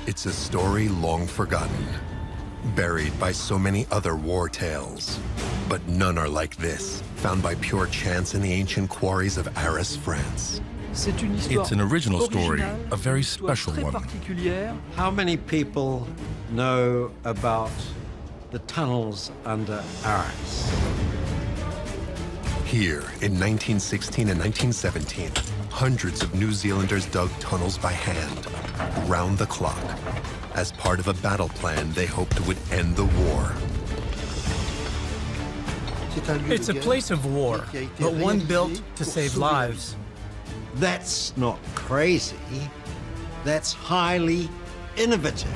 It's a story long forgotten, buried by so many other war tales. But none are like this, found by pure chance in the ancient quarries of Arras, France. It's an original story, a very special one. How many people know about the tunnels under Arras? Here, in 1916 and 1917, hundreds of New Zealanders dug tunnels by hand, round the clock, as part of a battle plan they hoped would end the war. It's a place of war, but one built to save lives. That's not crazy. That's highly innovative.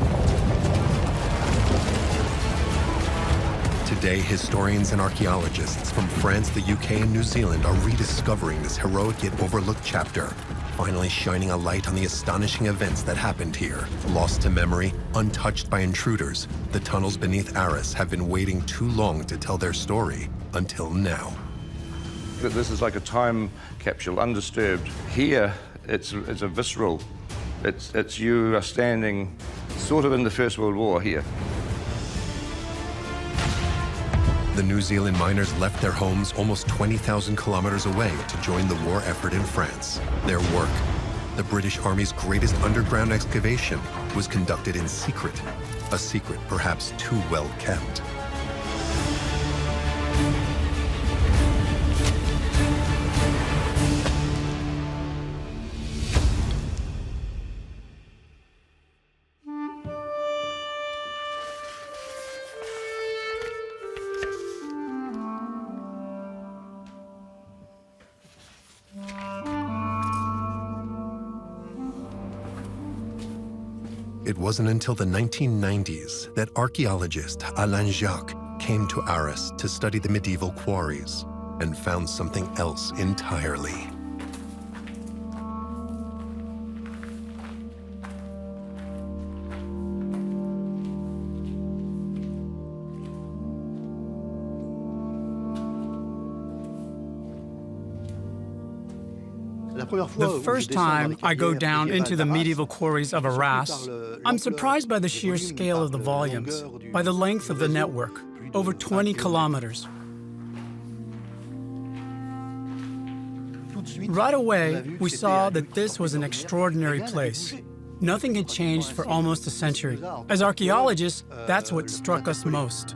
Today, historians and archaeologists from France, the UK, and New Zealand are rediscovering this heroic yet overlooked chapter, finally shining a light on the astonishing events that happened here. Lost to memory, untouched by intruders, the tunnels beneath Arras have been waiting too long to tell their story, until now. This is like a time capsule, undisturbed. Here, it's a visceral. It's you are standing sort of in the First World War here. The New Zealand miners left their homes almost 20,000 kilometers away to join the war effort in France. Their work, the British Army's greatest underground excavation, was conducted in secret, a secret perhaps too well kept. It wasn't until the 1990s that archaeologist Alain Jacques came to Arras to study the medieval quarries and found something else entirely. The first time I go down into the medieval quarries of Arras, I'm surprised by the sheer scale of the volumes, by the length of the network, over 20 kilometers. Right away, we saw that this was an extraordinary place. Nothing had changed for almost a century. As archaeologists, that's what struck us most.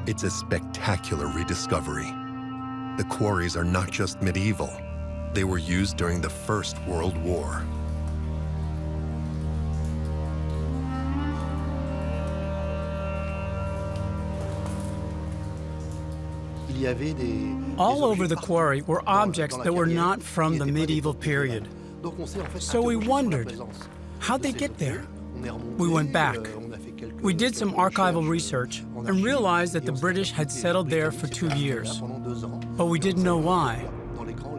It's a spectacular rediscovery. The quarries are not just medieval. They were used during the First World War. All over the quarry were objects that were not from the medieval period. So we wondered, how'd they get there? We went back. We did some archival research and realized that the British had settled there for 2 years. But we didn't know why.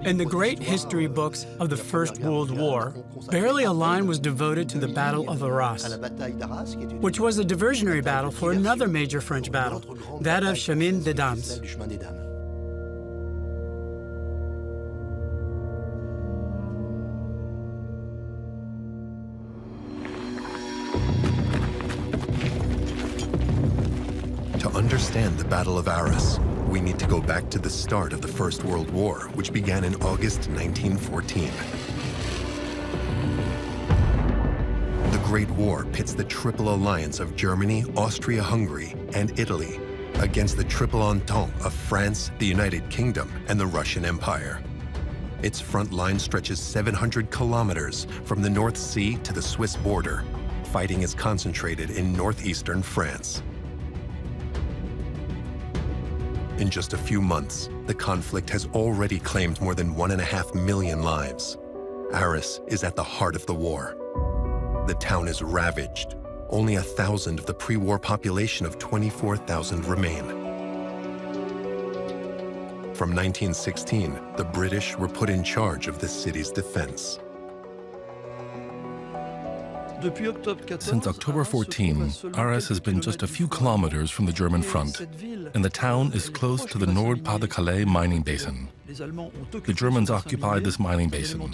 In the great history books of the First World War, barely a line was devoted to the Battle of Arras, which was a diversionary battle for another major French battle, that of Chemin des Dames. To understand the Battle of Arras, we need to go back to the start of the First World War, which began in August 1914. The Great War pits the Triple Alliance of Germany, Austria-Hungary, and Italy against the Triple Entente of France, the United Kingdom, and the Russian Empire. Its front line stretches 700 kilometers from the North Sea to the Swiss border. Fighting is concentrated in northeastern France. In just a few months, the conflict has already claimed more than 1.5 million lives. Arras is at the heart of the war. The town is ravaged. Only 1,000 of the pre-war population of 24,000 remain. From 1916, the British were put in charge of the city's defense. Since October 14, Arras has been just a few kilometers from the German front, and the town is close to the Nord-Pas-de-Calais mining basin. The Germans occupy this mining basin.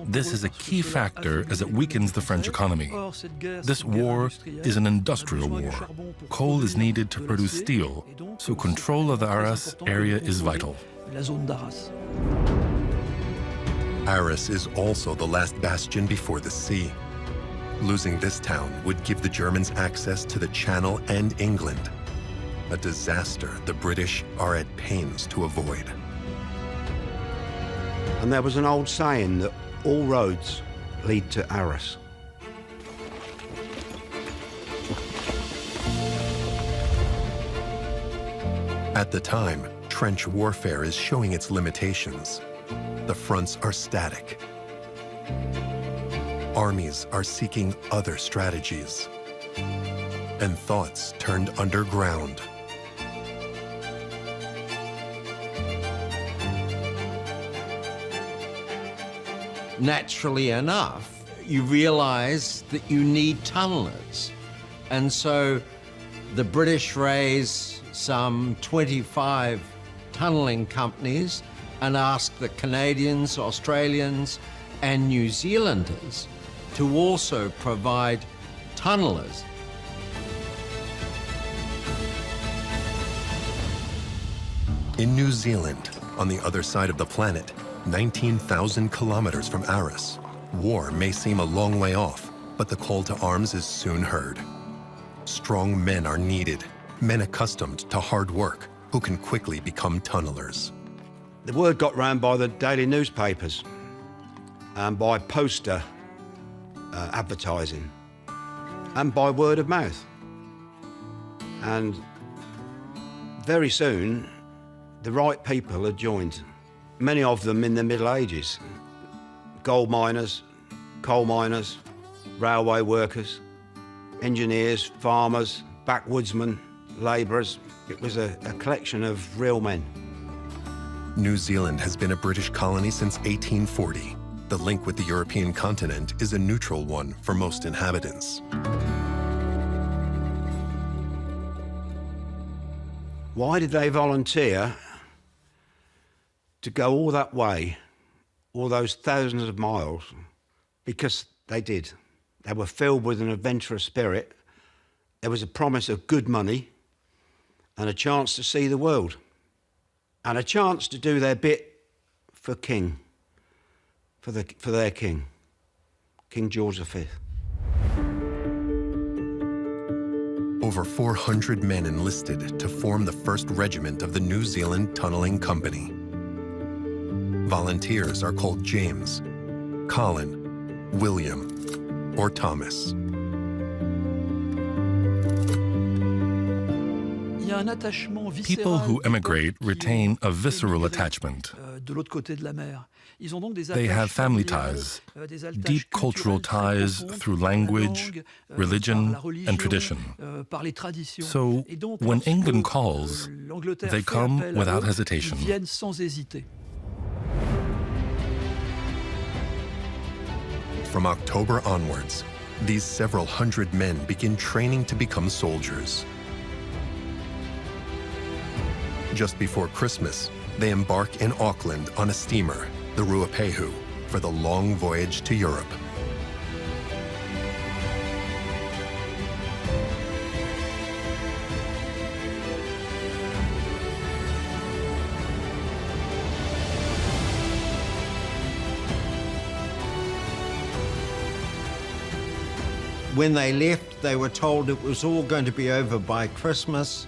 This is a key factor as it weakens the French economy. This war is an industrial war. Coal is needed to produce steel, so control of the Arras area is vital. Arras is also the last bastion before the sea. Losing this town would give the Germans access to the Channel and England, a disaster the British are at pains to avoid. And there was an old saying that all roads lead to Arras. At the time, trench warfare is showing its limitations. The fronts are static. Armies are seeking other strategies, and thoughts turned underground. Naturally enough, you realize that you need tunnelers. And so the British raise some 25 tunneling companies and ask the Canadians, Australians, and New Zealanders to also provide tunnelers. In New Zealand, on the other side of the planet, 19,000 kilometers from Arras, war may seem a long way off, but the call to arms is soon heard. Strong men are needed, men accustomed to hard work, who can quickly become tunnelers. The word got round by the daily newspapers and by poster advertising and by word of mouth. And very soon, the right people had joined, many of them in the Middle Ages. Gold miners, coal miners, railway workers, engineers, farmers, backwoodsmen, labourers. It was a collection of real men. New Zealand has been a British colony since 1840. The link with the European continent is a neutral one for most inhabitants. Why did they volunteer to go all that way, all those thousands of miles? Because they did. They were filled with an adventurous spirit. There was a promise of good money and a chance to see the world and a chance to do their bit for King, for their King, King George V. Over 400 men enlisted to form the 1st Regiment of the New Zealand Tunnelling Company. Volunteers are called James, Colin, William, or Thomas. People who emigrate retain a visceral attachment. They have family ties, deep cultural ties through language, religion, and tradition. So when England calls, they come without hesitation. From October onwards, these several hundred men begin training to become soldiers. Just before Christmas, they embark in Auckland on a steamer, the Ruapehu, for the long voyage to Europe. When they left, they were told it was all going to be over by Christmas.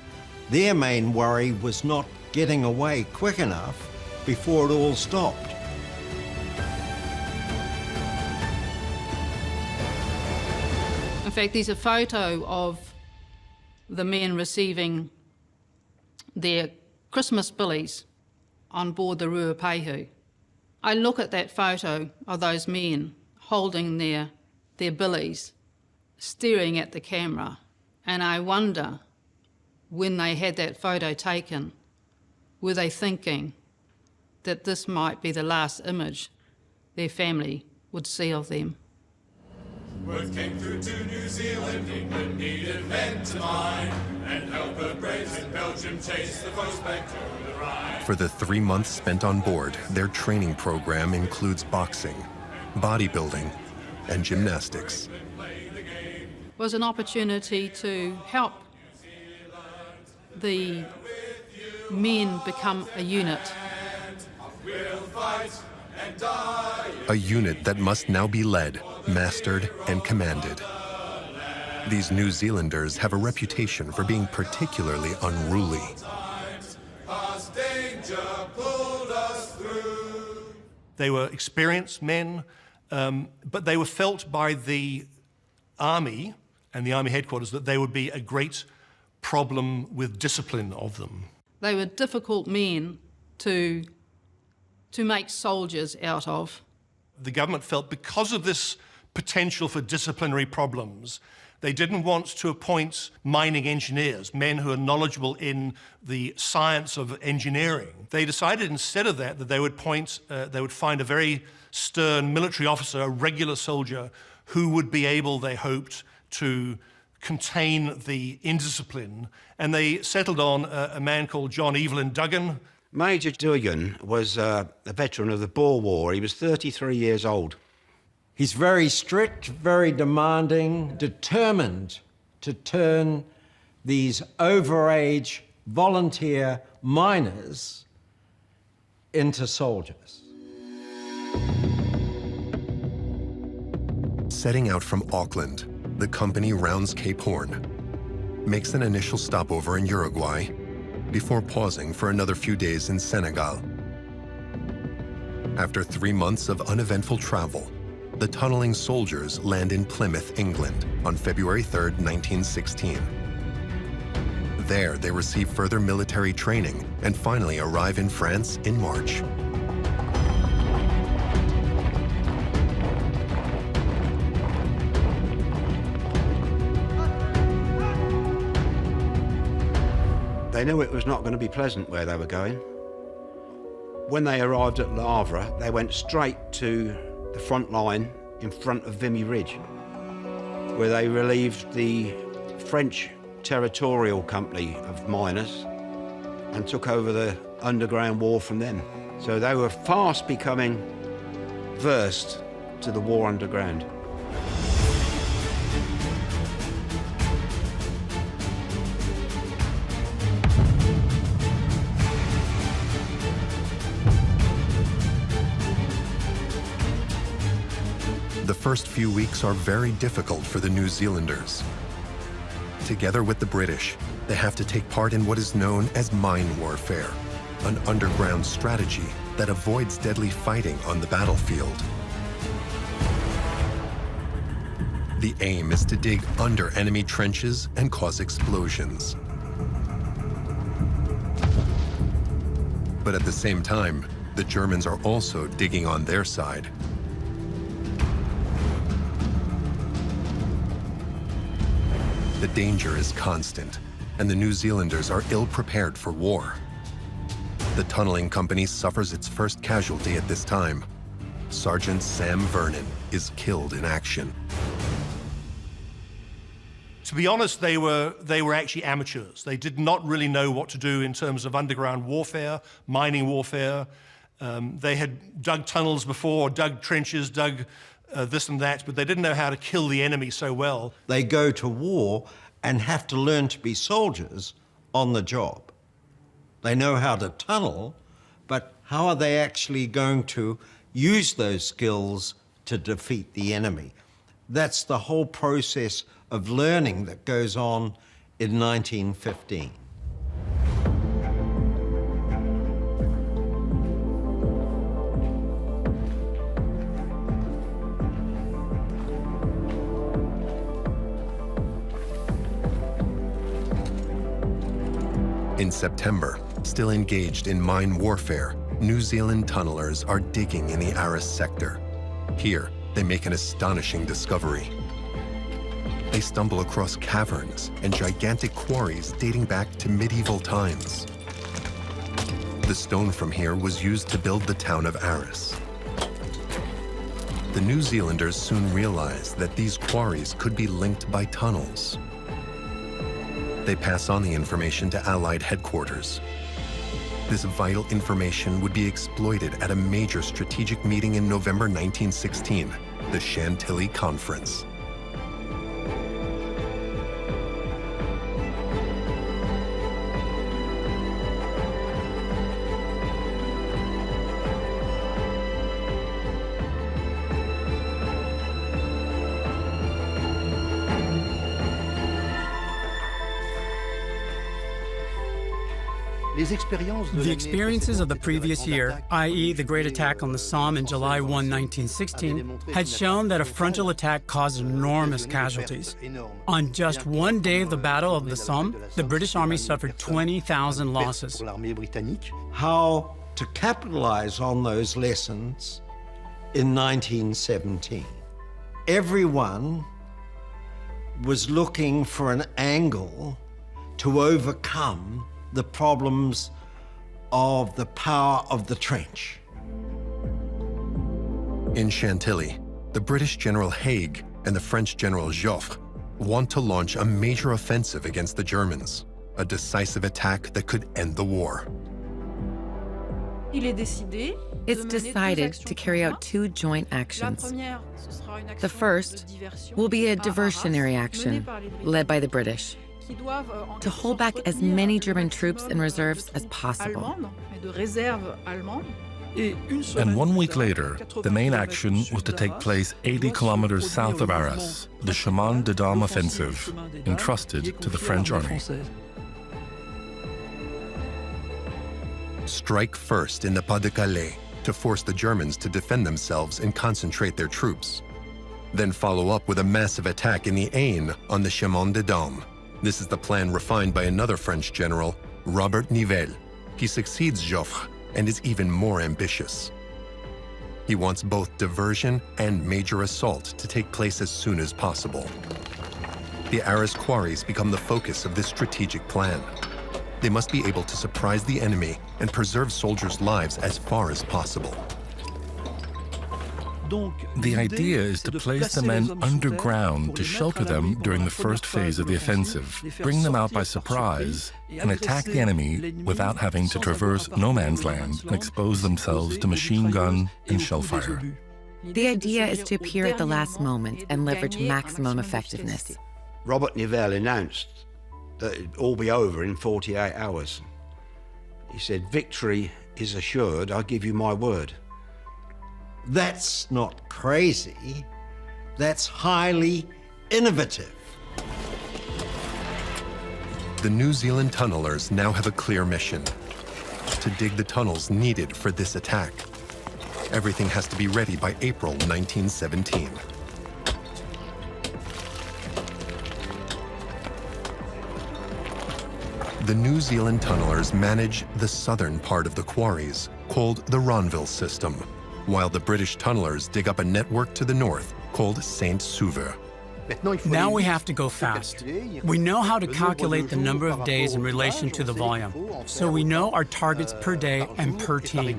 Their main worry was not getting away quick enough before it all stopped. In fact, there's a photo of the men receiving their Christmas billies on board the Ruapehu. I look at that photo of those men holding their billies, staring at the camera, and I wonder, when they had that photo taken, were they thinking that this might be the last image their family would see of them? Word came through to New Zealand, England needed men to mine, and helper braves in Belgium chased the foes back to the Rhine. For the 3 months spent on board, their training program includes boxing, bodybuilding, and gymnastics. Was an opportunity to help the men become a unit. A unit that must now be led, mastered, and commanded. These New Zealanders have a reputation for being particularly unruly. They were experienced men, but they were felt by the army and the army headquarters that they would be a great problem with discipline of them. They were difficult men to make soldiers out of. The government felt because of this potential for disciplinary problems, they didn't want to appoint mining engineers, men who are knowledgeable in the science of engineering. They decided instead of that they would find a very stern military officer, a regular soldier, who would be able, they hoped, to contain the indiscipline. And they settled on a man called John Evelyn Duggan. Major Duggan was a veteran of the Boer War. He was 33 years old. He's very strict, very demanding, determined to turn these overage volunteer miners into soldiers. Setting out from Auckland, the company rounds Cape Horn, makes an initial stopover in Uruguay, before pausing for another few days in Senegal. After 3 months of uneventful travel, the tunneling soldiers land in Plymouth, England, on February 3, 1916. There, they receive further military training and finally arrive in France in March. They knew it was not going to be pleasant where they were going. When they arrived at Le Havre, they went straight to the front line in front of Vimy Ridge, where they relieved the French territorial company of miners and took over the underground war from them. So they were fast becoming versed to the war underground. The first few weeks are very difficult for the New Zealanders. Together with the British, they have to take part in what is known as mine warfare, an underground strategy that avoids deadly fighting on the battlefield. The aim is to dig under enemy trenches and cause explosions. But at the same time, the Germans are also digging on their side. The danger is constant, and the New Zealanders are ill-prepared for war. The tunneling company suffers its first casualty at this time. Sergeant Sam Vernon is killed in action. To be honest, they were actually amateurs. They did not really know what to do in terms of underground warfare, mining warfare. They had dug tunnels before, dug trenches, dug this and that, but they didn't know how to kill the enemy so well. They go to war and have to learn to be soldiers on the job. They know how to tunnel, but how are they actually going to use those skills to defeat the enemy? That's the whole process of learning that goes on in 1915. In September, still engaged in mine warfare, New Zealand tunnelers are digging in the Arras sector. Here, they make an astonishing discovery. They stumble across caverns and gigantic quarries dating back to medieval times. The stone from here was used to build the town of Arras. The New Zealanders soon realized that these quarries could be linked by tunnels. They pass on the information to Allied headquarters. This vital information would be exploited at a major strategic meeting in November 1916, the Chantilly Conference. The experiences of the previous year, i.e. the Great Attack on the Somme in July 1, 1916, had shown that a frontal attack caused enormous casualties. On just one day of the Battle of the Somme, the British Army suffered 20,000 losses. How to capitalize on those lessons in 1917. Everyone was looking for an angle to overcome the problems of the power of the trench. In Chantilly, the British General Haig and the French General Joffre want to launch a major offensive against the Germans, a decisive attack that could end the war. It's decided to carry out two joint actions. The first will be a diversionary action led by the British to hold back as many German troops and reserves as possible. And 1 week later, the main action was to take place 80 kilometers south of Arras, the Chemin des Dames offensive, entrusted to the French army. Strike first in the Pas-de-Calais to force the Germans to defend themselves and concentrate their troops. Then follow up with a massive attack in the Aisne on the Chemin des Dames. This is the plan refined by another French general, Robert Nivelle. He succeeds Joffre and is even more ambitious. He wants both diversion and major assault to take place as soon as possible. The Arras quarries become the focus of this strategic plan. They must be able to surprise the enemy and preserve soldiers' lives as far as possible. The idea is to place the men underground to shelter them during the first phase of the offensive, bring them out by surprise, and attack the enemy without having to traverse no man's land and expose themselves to machine gun and shell fire. The idea is to appear at the last moment and leverage maximum effectiveness. Robert Nivelle announced that it'd all be over in 48 hours. He said, "Victory is assured, I give you my word." That's not crazy. That's highly innovative. The New Zealand tunnelers now have a clear mission: to dig the tunnels needed for this attack. Everything has to be ready by April 1917. The New Zealand tunnelers manage the southern part of the quarries, called the Ronville system, while the British tunnelers dig up a network to the north called Saint-Sauveur. Now we have to go fast. We know how to calculate the number of days in relation to the volume, so we know our targets per day and per team.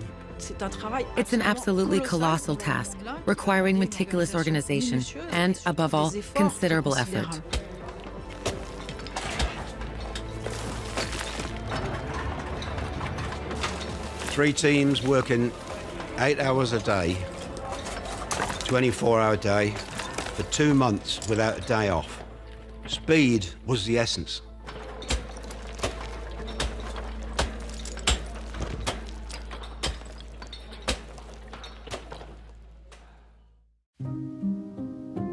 It's an absolutely colossal task, requiring meticulous organization and, above all, considerable effort. Three teams working 8 hours a day, 24-hour day, for 2 months without a day off. Speed was the essence.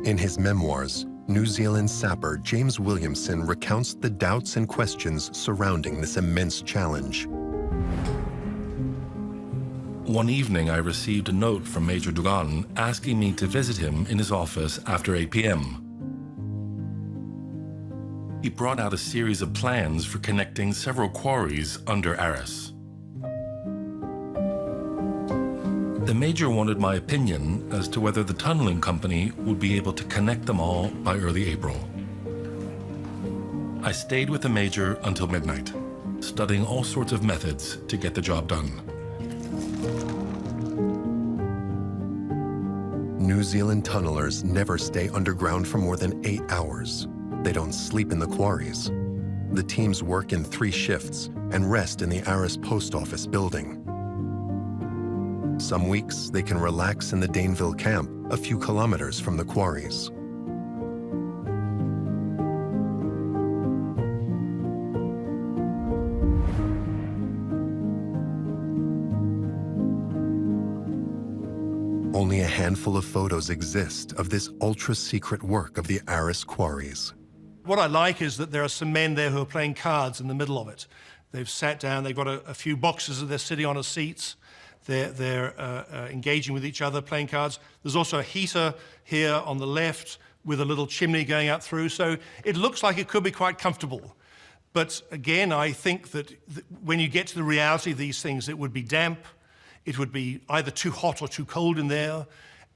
In his memoirs, New Zealand sapper James Williamson recounts the doubts and questions surrounding this immense challenge. One evening, I received a note from Major Dugan asking me to visit him in his office after 8 p.m. He brought out a series of plans for connecting several quarries under Arras. The Major wanted my opinion as to whether the tunneling company would be able to connect them all by early April. I stayed with the Major until midnight, studying all sorts of methods to get the job done. New Zealand tunnelers never stay underground for more than 8 hours. They don't sleep in the quarries. The teams work in 3 shifts and rest in the Arras post office building. Some weeks, they can relax in the Daneville camp, a few kilometers from the quarries. Only a handful of photos exist of this ultra-secret work of the Arras quarries. What I like is that there are some men there who are playing cards in the middle of it. They've sat down, they've got a few boxes that they're sitting on as seats. They're engaging with each other, playing cards. There's also a heater here on the left with a little chimney going up through, so it looks like it could be quite comfortable. But again, I think that when you get to the reality of these things, it would be damp. It would be either too hot or too cold in there.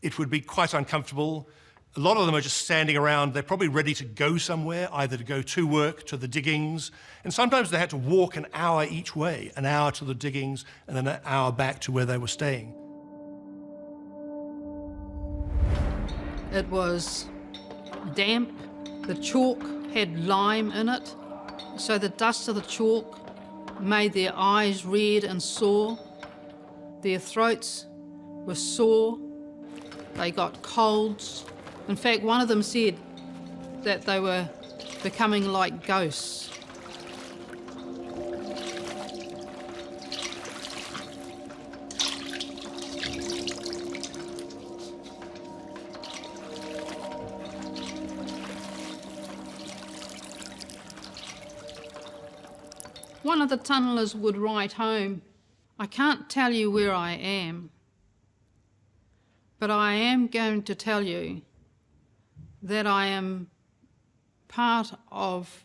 It would be quite uncomfortable. A lot of them are just standing around. They're probably ready to go somewhere, either to go to work, to the diggings. And sometimes they had to walk an hour each way, an hour to the diggings and then an hour back to where they were staying. It was damp. The chalk had lime in it, so the dust of the chalk made their eyes red and sore. Their throats were sore, they got colds. In fact, one of them said that they were becoming like ghosts. One of the tunnellers would write home, "I can't tell you where I am, but I am going to tell you that I am part of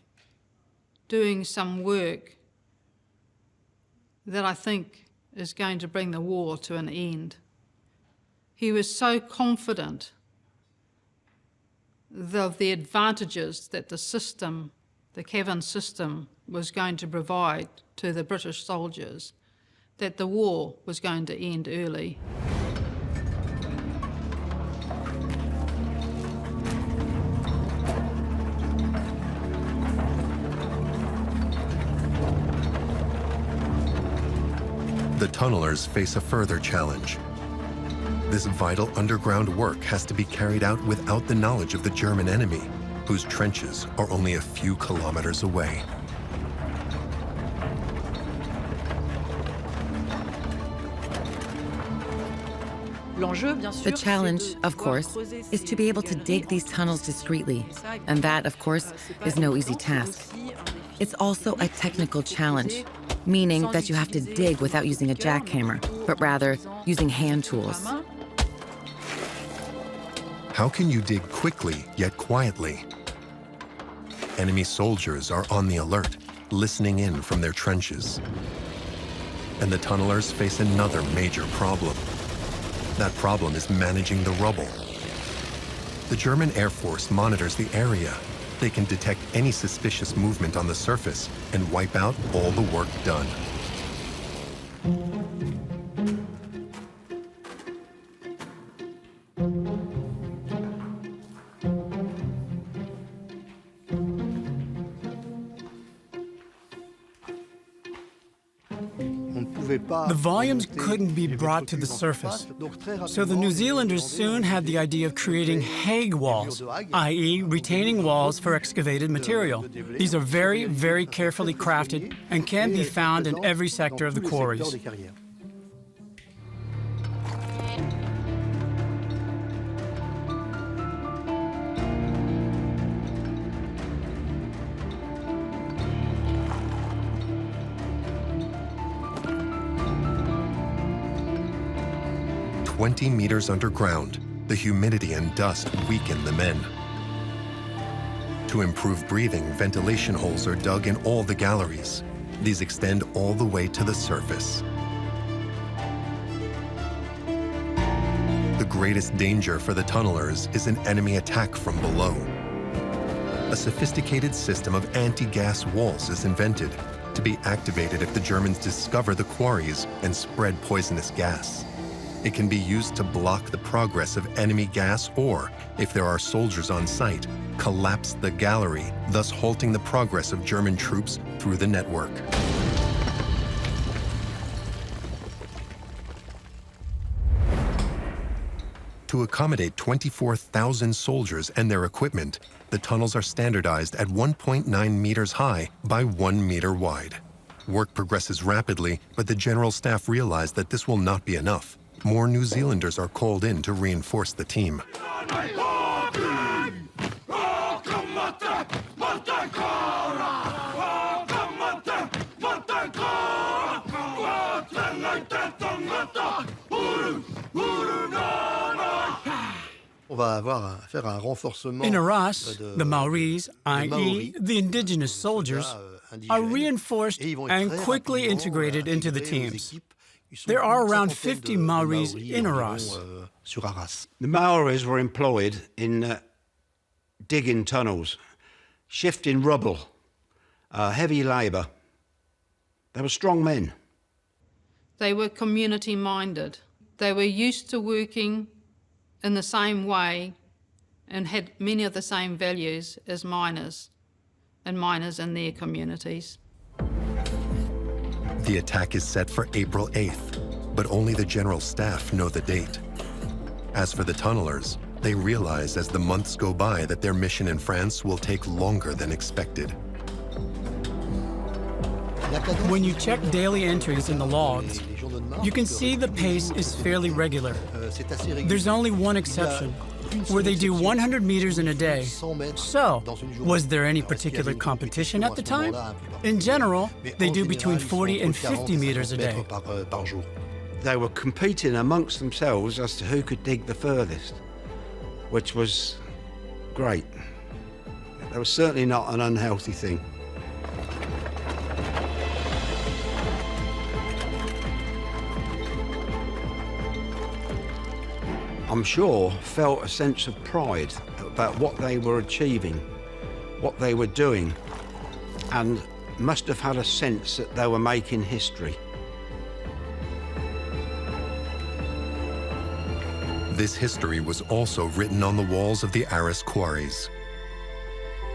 doing some work that I think is going to bring the war to an end." He was so confident of the advantages that the system, the cavern system, was going to provide to the British soldiers, that the war was going to end early. The tunnelers face a further challenge. This vital underground work has to be carried out without the knowledge of the German enemy, whose trenches are only a few kilometers away. The challenge, of course, is to be able to dig these tunnels discreetly, and that, of course, is no easy task. It's also a technical challenge, meaning that you have to dig without using a jackhammer, but rather using hand tools. How can you dig quickly yet quietly? Enemy soldiers are on the alert, listening in from their trenches. And the tunnelers face another major problem. That problem is managing the rubble. The German Air Force monitors the area. They can detect any suspicious movement on the surface and wipe out all the work done. The volumes couldn't be brought to the surface, so the New Zealanders soon had the idea of creating Hague walls, i.e. retaining walls for excavated material. These are very, very carefully crafted and can be found in every sector of the quarries. "20 meters underground, the humidity and dust weaken the men. To improve breathing, ventilation holes are dug in all the galleries. These extend all the way to the surface. The greatest danger for the tunnelers is an enemy attack from below. A sophisticated system of anti-gas walls is invented to be activated if the Germans discover the quarries and spread poisonous gas. It can be used to block the progress of enemy gas or, if there are soldiers on site, collapse the gallery, thus halting the progress of German troops through the network. To accommodate 24,000 soldiers and their equipment, the tunnels are standardized at 1.9 meters high by 1 meter wide. Work progresses rapidly, but the general staff realize that this will not be enough. More New Zealanders are called in to reinforce the team. In Arras, the Maoris, i.e. the indigenous soldiers, are reinforced and quickly integrated into the teams. There are around 50 Maoris in Arras. The Maoris were employed in digging tunnels, shifting rubble, heavy labour. They were strong men. They were community-minded. They were used to working in the same way and had many of the same values as miners and miners in their communities. The attack is set for April 8th, but only the general staff know the date. As for the tunnelers, they realize as the months go by that their mission in France will take longer than expected. When you check daily entries in the logs, you can see the pace is fairly regular. There's only one exception, where they do 100 meters in a day. So, was there any particular competition at the time? In general, they do between 40 and 50 meters a day. They were competing amongst themselves as to who could dig the furthest, which was great. That was certainly not an unhealthy thing. I'm sure, felt a sense of pride about what they were achieving, what they were doing, and must have had a sense that they were making history. This history was also written on the walls of the Arras quarries.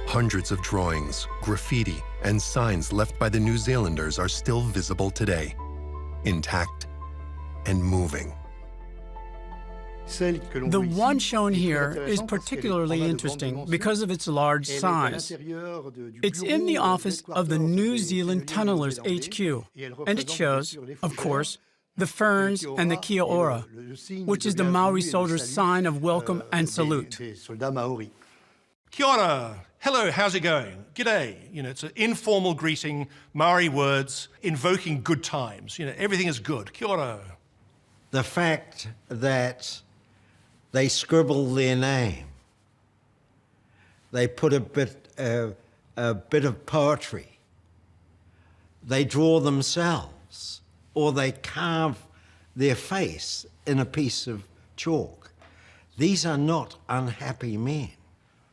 Hundreds of drawings, graffiti, and signs left by the New Zealanders are still visible today, intact and moving. The one shown here is particularly interesting because of its large size. It's in the office of the New Zealand Tunnellers HQ, and it shows, of course, the ferns and the kia ora, which is the Maori soldiers' sign of welcome and salute. Kia ora. Hello, how's it going? G'day. It's an informal greeting, Maori words, invoking good times. Everything is good. Kia ora. The fact that they scribble their name, they put a bit of poetry, they draw themselves, or they carve their face in a piece of chalk. These are not unhappy men.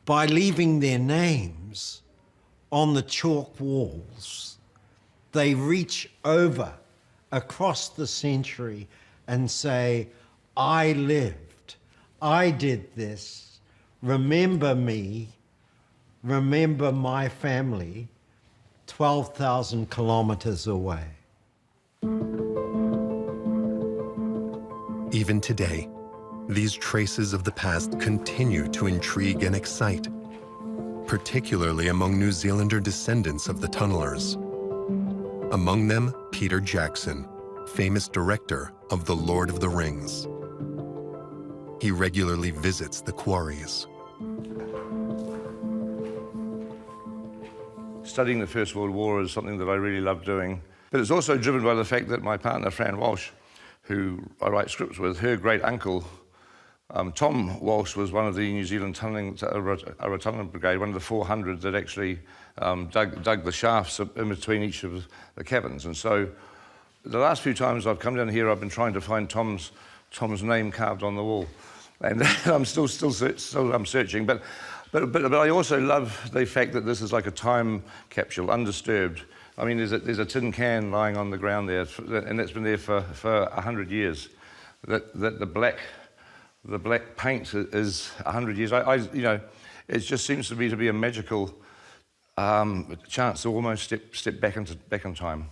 By leaving their names on the chalk walls, they reach over across the century and say, I lived, I did this, remember me, remember my family, 12,000 kilometers away. Even today, these traces of the past continue to intrigue and excite, particularly among New Zealander descendants of the tunnelers. Among them, Peter Jackson, famous director of The Lord of the Rings. He regularly visits the quarries. Studying the First World War is something that I really love doing, but it's also driven by the fact that my partner, Fran Walsh, who I write scripts with, her great uncle, Tom Walsh, was one of the New Zealand tunneling brigade, one of the 400 that actually dug the shafts in between each of the cabins. And so the last few times I've come down here, I've been trying to find Tom's name carved on the wall. And I'm still searching, but I also love the fact that this is like a time capsule, undisturbed. I mean, there's a tin can lying on the ground there, and it's been there for 100 years. that the black paint is 100 years. You know, it just seems to be a magical chance to almost step back in time.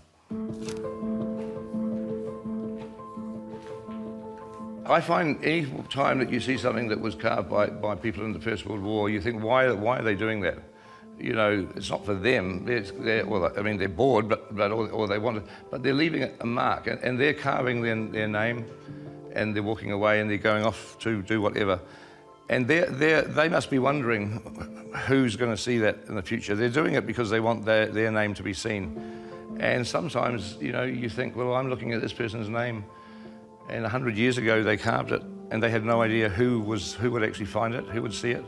I find any time that you see something that was carved by people in the First World War, you think, why are they doing that? You know, it's not for them. Well, I mean, they're bored, or they want it, but they're leaving a mark, and they're carving their name, and they're walking away, and they're going off to do whatever. And they must be wondering who's going to see that in the future. They're doing it because they want their name to be seen. And sometimes, you know, you think, well, I'm looking at this person's name, and 100 years ago they carved it, and they had no idea who would actually find it, who would see it.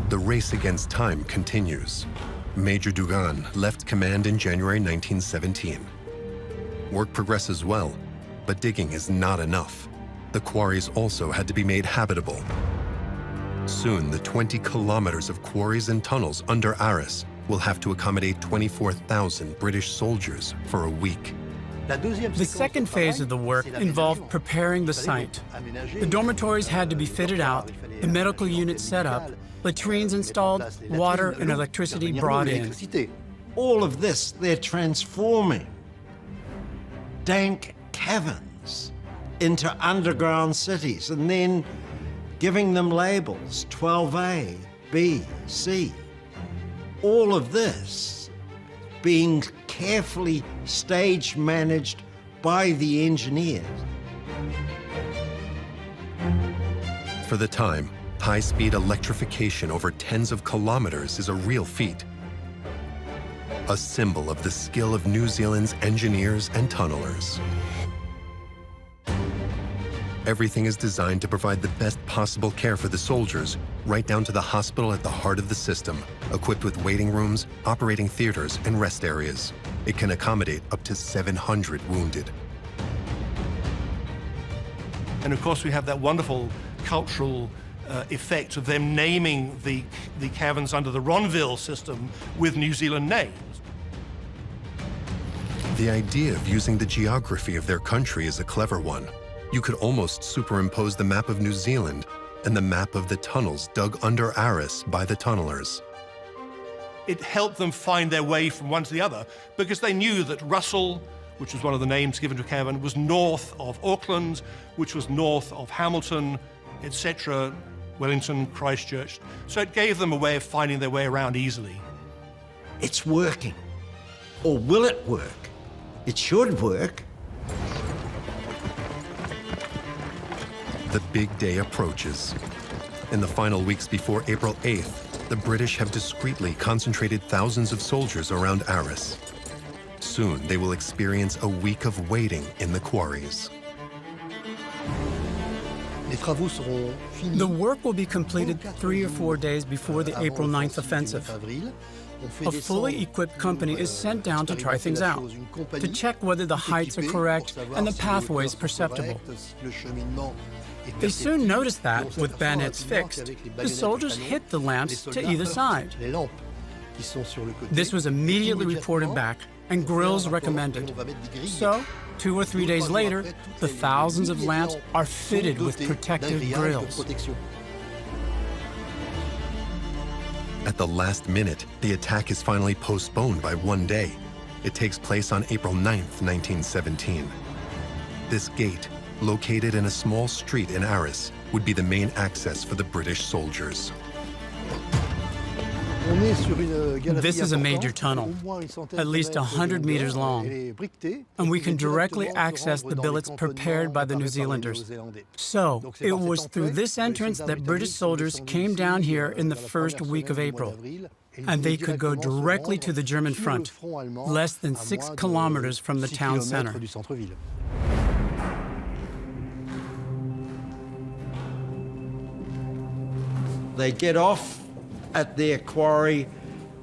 The race against time continues. Major Dugan left command in January 1917. Work progresses well, but digging is not enough. The quarries also had to be made habitable. Soon, the 20 kilometers of quarries and tunnels under Arras will have to accommodate 24,000 British soldiers for a week. The second phase of the work involved preparing the site. The dormitories had to be fitted out, the medical unit set up, latrines installed, water and electricity brought in. All of this, they're transforming dank caverns into underground cities and then giving them labels, 12A, B, C. All of this being carefully stage managed by the engineers. For the time, high-speed electrification over tens of kilometers is a real feat. A symbol of the skill of New Zealand's engineers and tunnelers. Everything is designed to provide the best possible care for the soldiers, right down to the hospital at the heart of the system, equipped with waiting rooms, operating theaters, and rest areas. It can accommodate up to 700 wounded. And of course, we have that wonderful cultural effect of them naming the caverns under the Ronville system with New Zealand names. The idea of using the geography of their country is a clever one. You could almost superimpose the map of New Zealand and the map of the tunnels dug under Arras by the tunnelers. It helped them find their way from one to the other because they knew that Russell, which was one of the names given to a cavern, was north of Auckland, which was north of Hamilton, etc., Wellington, Christchurch. So it gave them a way of finding their way around easily. It's working. Or will it work? It should work. The big day approaches. In the final weeks before April 8th, the British have discreetly concentrated thousands of soldiers around Arras. Soon, they will experience a week of waiting in the quarries. The work will be completed 3 or 4 days before the April 9th offensive. A fully equipped company is sent down to try things out, to check whether the heights are correct and the pathways perceptible. They soon noticed that, with bayonets fixed, the soldiers hit the lamps to either side. This was immediately reported back, and grills recommended. So, 2 or 3 days later, the thousands of lamps are fitted with protective grills. At the last minute, the attack is finally postponed by 1 day. It takes place on April 9th, 1917. This gate, located in a small street in Arras, would be the main access for the British soldiers. This is a major tunnel, at least 100 meters long, and we can directly access the billets prepared by the New Zealanders. So, it was through this entrance that British soldiers came down here in the first week of April, and they could go directly to the German front, less than 6 kilometers from the town center. They get off at their quarry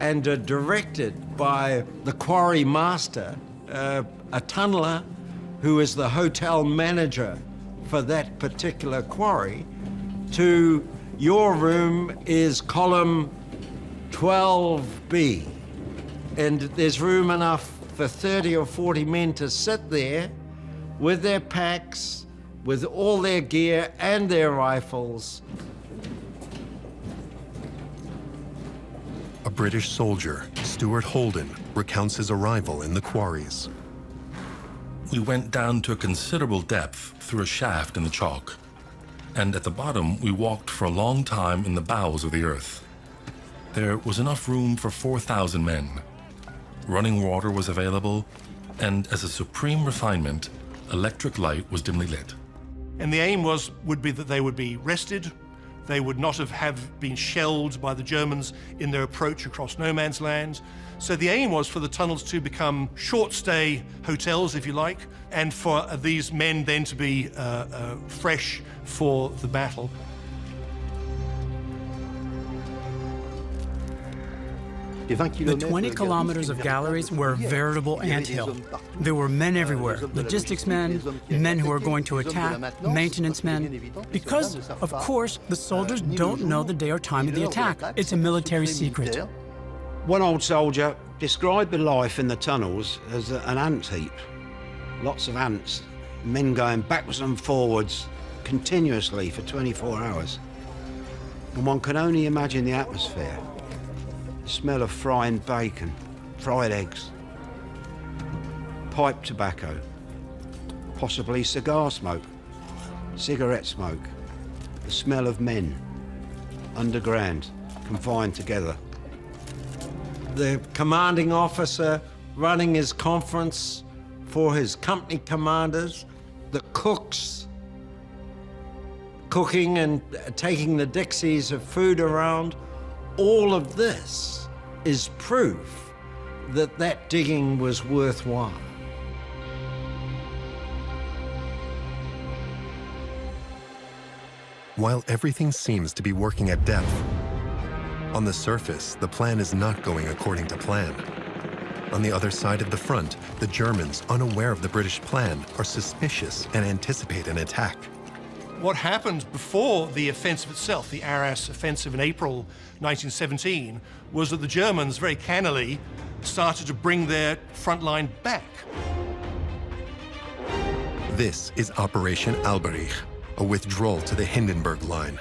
and are directed by the quarry master, a tunneler who is the hotel manager for that particular quarry, to your room is column 12B. And there's room enough for 30 or 40 men to sit there with their packs, with all their gear and their rifles. A British soldier, Stuart Holden, recounts his arrival in the quarries. We went down to a considerable depth through a shaft in the chalk, and at the bottom we walked for a long time in the bowels of the earth. There was enough room for 4,000 men. Running water was available, and as a supreme refinement, electric light was dimly lit. And the aim would be that they would be rested. They would not have been shelled by the Germans in their approach across no man's land. So the aim was for the tunnels to become short-stay hotels, if you like, and for these men then to be fresh for the battle. The 20 kilometers of galleries were a veritable anthill. There were men everywhere, logistics men, men who are going to attack, maintenance men. Because, of course, the soldiers don't know the day or time of the attack. It's a military secret. One old soldier described the life in the tunnels as an ant heap. Lots of ants, men going backwards and forwards continuously for 24 hours. And one can only imagine the atmosphere. The smell of frying bacon, fried eggs, pipe tobacco, possibly cigar smoke, cigarette smoke, the smell of men, underground, confined together. The commanding officer running his conference for his company commanders, the cooks cooking and taking the dixies of food around. All of this is proof that that digging was worthwhile. While everything seems to be working at depth, on the surface, the plan is not going according to plan. On the other side of the front, the Germans, unaware of the British plan, are suspicious and anticipate an attack. What happened before the offensive itself, the Arras offensive in April 1917, was that the Germans very cannily started to bring their front line back. This is Operation Alberich, a withdrawal to the Hindenburg Line,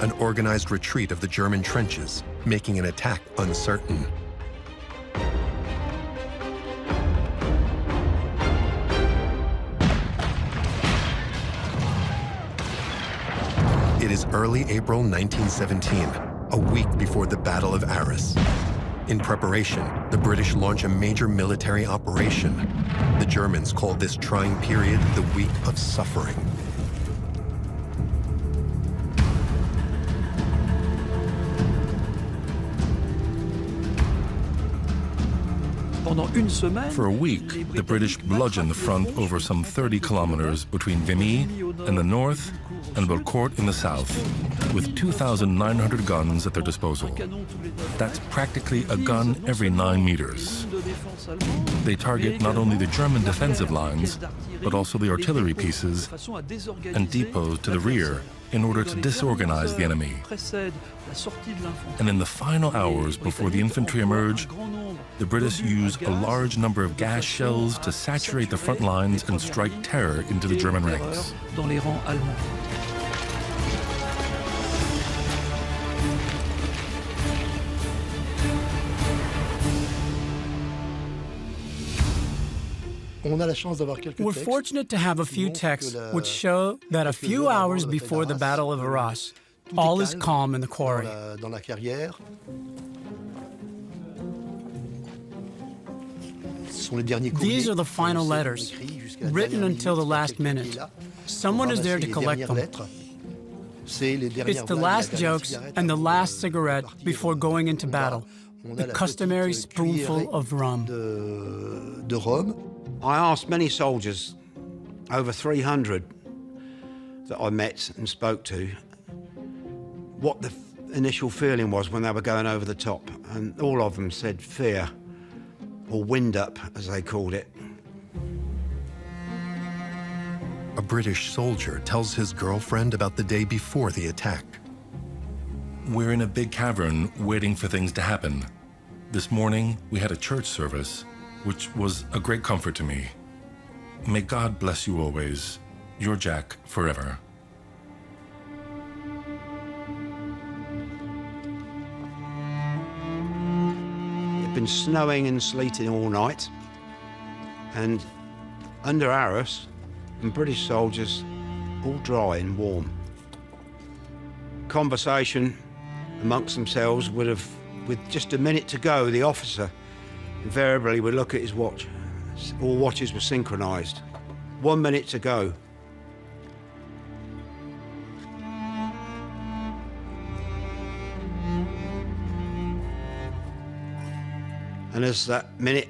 an organized retreat of the German trenches, making an attack uncertain. It is early April 1917, a week before the Battle of Arras. In preparation, the British launch a major military operation. The Germans called this trying period the Week of Suffering. For a week, the British bludgeoned the front over some 30 kilometers between Vimy in the north and Belcourt in the south, with 2,900 guns at their disposal. That's practically a gun every 9 meters. They target not only the German defensive lines, but also the artillery pieces and depots to the rear in order to disorganize the enemy. And in the final hours before the infantry emerge, the British use a large number of gas shells to saturate the front lines and strike terror into the German ranks. We're fortunate to have a few texts which show that a few hours before the Battle of Arras, all is calm in the quarry. These are the final letters, written until the last minute. Someone is there to collect them. It's the last jokes and the last cigarette before going into battle, the customary spoonful of rum. I asked many soldiers, over 300 that I met and spoke to, what the initial feeling was when they were going over the top, and all of them said fear, or wind up, as they called it. A British soldier tells his girlfriend about the day before the attack. We're in a big cavern waiting for things to happen. This morning, we had a church service, which was a great comfort to me. May God bless you always. Your Jack forever. It'd been snowing and sleeting all night, and under Arras, and British soldiers all dry and warm. Conversation amongst themselves would have, with just a minute to go, the officer invariably would look at his watch. All watches were synchronized. 1 minute to go. And as that minute,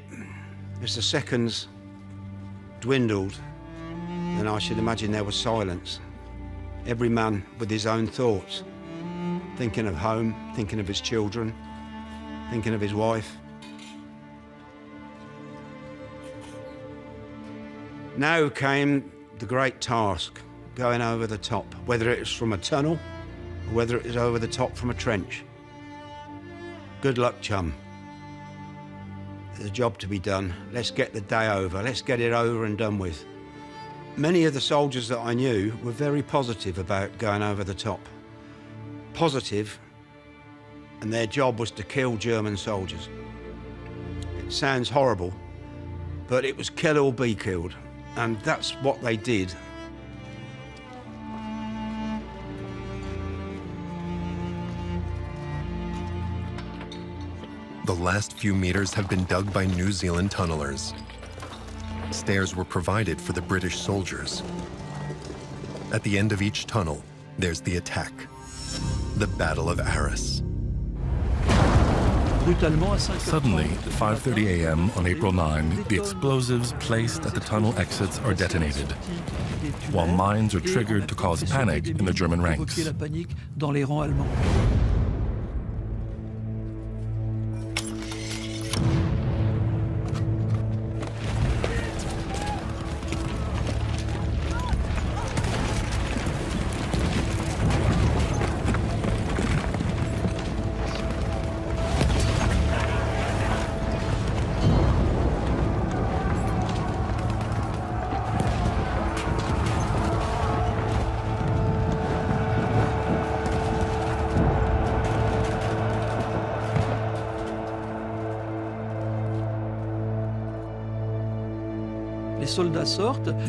as the seconds dwindled, then I should imagine there was silence. Every man with his own thoughts, thinking of home, thinking of his children, thinking of his wife. Now came the great task, going over the top, whether it was from a tunnel or whether it was over the top from a trench. Good luck, chum. There's a job to be done. Let's get the day over. Let's get it over and done with. Many of the soldiers that I knew were very positive about going over the top. Positive, and their job was to kill German soldiers. It sounds horrible, but it was kill or be killed, and that's what they did. The last few meters have been dug by New Zealand tunnelers. Stairs were provided for the British soldiers. At the end of each tunnel, there's the attack, the Battle of Arras. Suddenly, at 5:30 a.m. on April 9, the explosives placed at the tunnel exits are detonated, while mines are triggered to cause panic in the German ranks.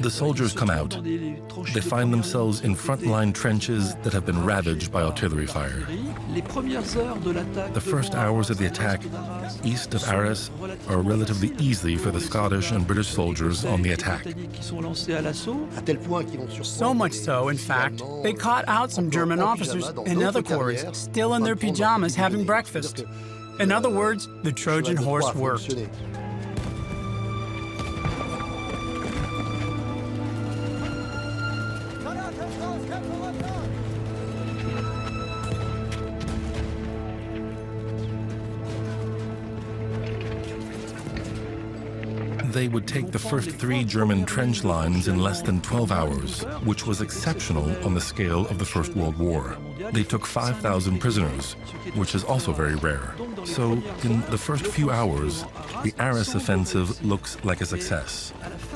The soldiers come out. They find themselves in frontline trenches that have been ravaged by artillery fire. The first hours of the attack east of Arras are relatively easy for the Scottish and British soldiers on the attack. So much so, in fact, they caught out some German officers in other quarries, still in their pajamas having breakfast. In other words, the Trojan horse worked. They would take the first 3 German trench lines in less than 12 hours, which was exceptional on the scale of the First World War. They took 5,000 prisoners, which is also very rare. So, in the first few hours, the Arras offensive looks like a success.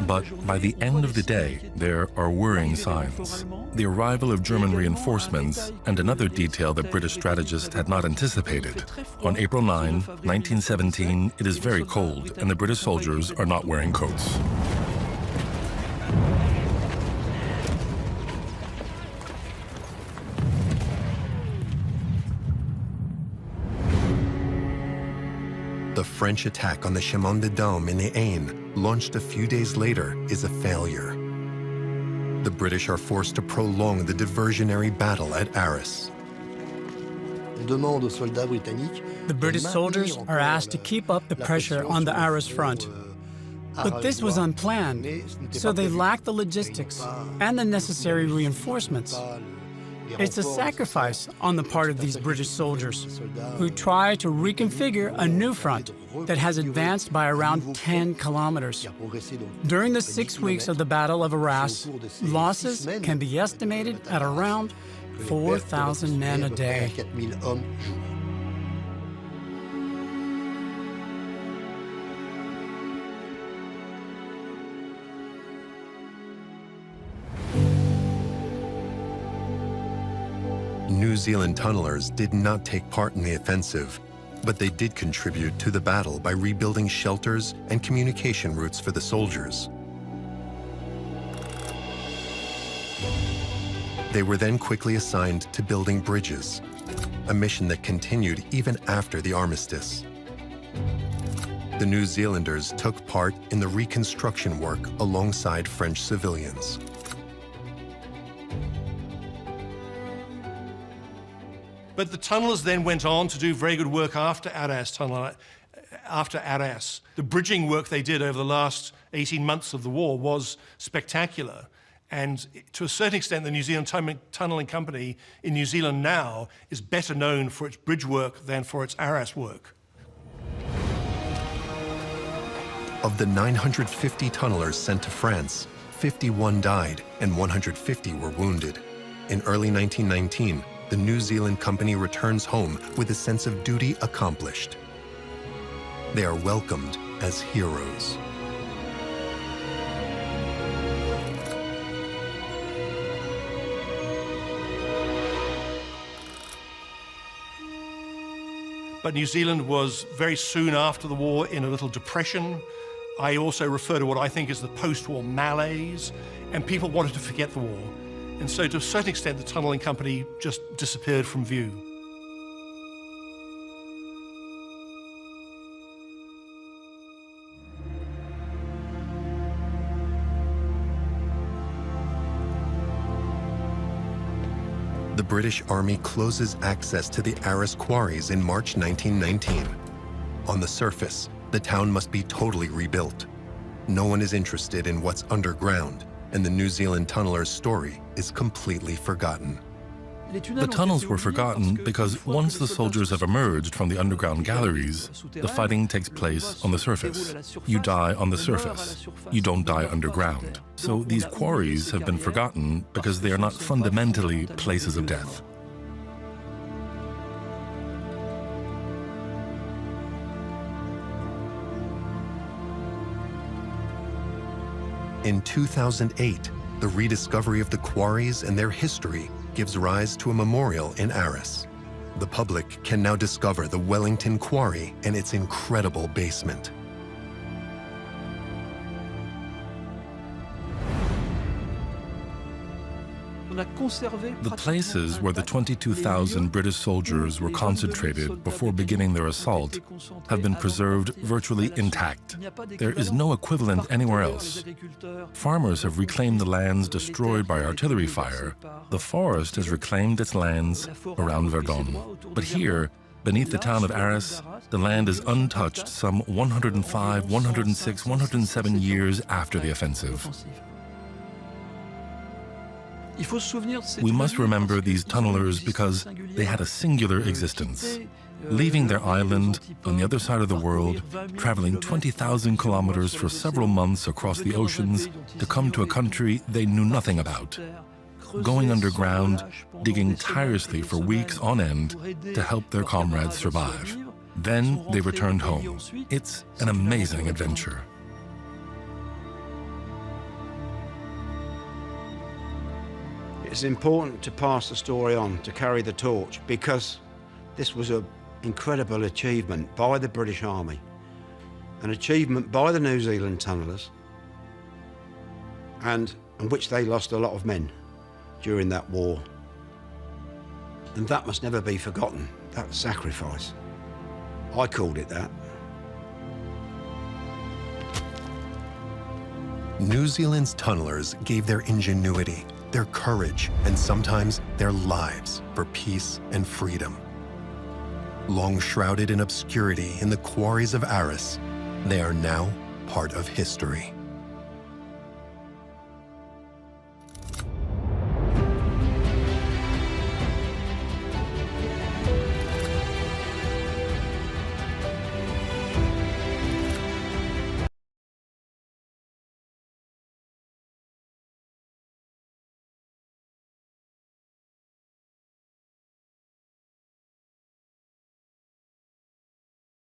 But by the end of the day, there are worrying signs. The arrival of German reinforcements, and another detail that British strategists had not anticipated. On April 9, 1917, it is very cold, and the British soldiers are not wearing coats. The French attack on the Chemin des Dames in the Aisne, launched a few days later, is a failure. The British are forced to prolong the diversionary battle at Arras. The British soldiers are asked to keep up the pressure on the Arras front. But this was unplanned, so they lacked the logistics and the necessary reinforcements. It's a sacrifice on the part of these British soldiers, who try to reconfigure a new front that has advanced by around 10 kilometers. During the 6 weeks of the Battle of Arras, losses can be estimated at around 4,000 men a day. New Zealand tunnelers did not take part in the offensive, but they did contribute to the battle by rebuilding shelters and communication routes for the soldiers. They were then quickly assigned to building bridges, a mission that continued even after the armistice. The New Zealanders took part in the reconstruction work alongside French civilians. But the tunnellers then went on to do very good work after Arras. The bridging work they did over the last 18 months of the war was spectacular. And to a certain extent, the New Zealand Tunnelling Company in New Zealand now is better known for its bridge work than for its Arras work. Of the 950 tunnelers sent to France, 51 died and 150 were wounded. In early 1919, the New Zealand Company returns home with a sense of duty accomplished. They are welcomed as heroes. But New Zealand was very soon after the war in a little depression. I also refer to what I think is the post-war malaise, and people wanted to forget the war. And so to a certain extent, the tunnelling company just disappeared from view. The British Army closes access to the Arras quarries in March 1919. On the surface, the town must be totally rebuilt. No one is interested in what's underground, and the New Zealand tunnelers' story is completely forgotten. The tunnels were forgotten because once the soldiers have emerged from the underground galleries, the fighting takes place on the surface. You die on the surface. You don't die underground. So these quarries have been forgotten because they are not fundamentally places of death. In 2008, the rediscovery of the quarries and their history gives rise to a memorial in Arras. The public can now discover the Wellington Quarry and its incredible basement. The places where the 22,000 British soldiers were concentrated before beginning their assault have been preserved virtually intact. There is no equivalent anywhere else. Farmers have reclaimed the lands destroyed by artillery fire. The forest has reclaimed its lands around Verdun. But here, beneath the town of Arras, the land is untouched some 105, 106, 107 years after the offensive. We must remember these tunnelers because they had a singular existence, leaving their island on the other side of the world, traveling 20,000 kilometers for several months across the oceans to come to a country they knew nothing about, going underground, digging tirelessly for weeks on end to help their comrades survive. Then they returned home. It's an amazing adventure. It's important to pass the story on, to carry the torch, because this was an incredible achievement by the British Army, an achievement by the New Zealand tunnellers, and in which they lost a lot of men during that war. And that must never be forgotten, that sacrifice. I called it that. New Zealand's tunnelers gave their ingenuity, their courage, and sometimes their lives for peace and freedom. Long shrouded in obscurity in the quarries of Arras, they are now part of history.